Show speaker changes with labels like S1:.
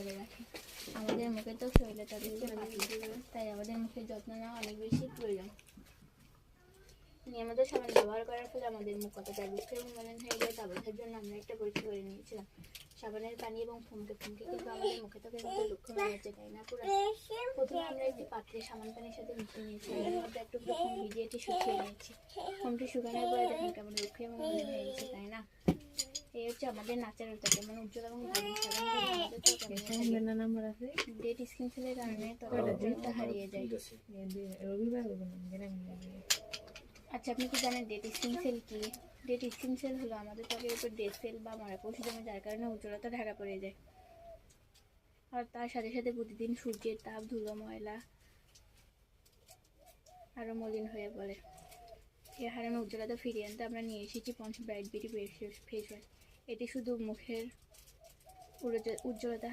S1: করে রাখে। আমাদের মুখে তো শরীরে তাদেরকে তাই আমাদের মুখের যত্ন নেওয়া অনেক বেশি প্রয়োজন। নিয়মিত সাবান ব্যবহার করার ফলে আমাদের মুখ কতটা রুক্ষ এবং মলিন হয়ে যায় তা বোঝার জন্য আমরা একটা পরীক্ষা করে নিয়েছিলাম। সাবানের পানি এবং ফুমকে ফুমকে কিন্তু আমাদের মুখে থেকে কিন্তু রুক্ষ হয়ে যাচ্ছে, তাই না? পুরো প্রথমে আমরা একটি পাত্রে সাবান পানির সাথে মিশিয়ে নিয়েছি, এর মধ্যে একটু ফোম ভিজিয়ে এটি শুকিয়ে নিয়েছি। ফোমটি শুকানোর পরে দেখুন কেমন রুক্ষ এবং মলিন হয়ে গেছে, তাই না? এই হচ্ছে আমাদের ন্যাচারালটা, যেমন উজ্জ্বল এবং ডেড স্কিন সেলের কারণে ত্বকটা হারিয়ে যায়। আচ্ছা, আপনি কি জানেন ডেড স্কিন সেল কি? ডেড স্কিন সেল হলো আমাদের ত্বকের উপর ডেড সেল বা মরাপোষ জমে, যার কারণে উজ্জ্বলতা ঢাকা পড়ে যায়। আর তার সাথে সাথে প্রতিদিন সূর্যের তাপ, ধুলো, ময়লা আরও মলিন হয়ে পড়ে। এর হারানো উজ্জ্বলতা ফিরিয়ে আনতে আমরা নিয়ে এসেছি ponds bright beauty face wash. এটি শুধু মুখের উজ্জ্বলতা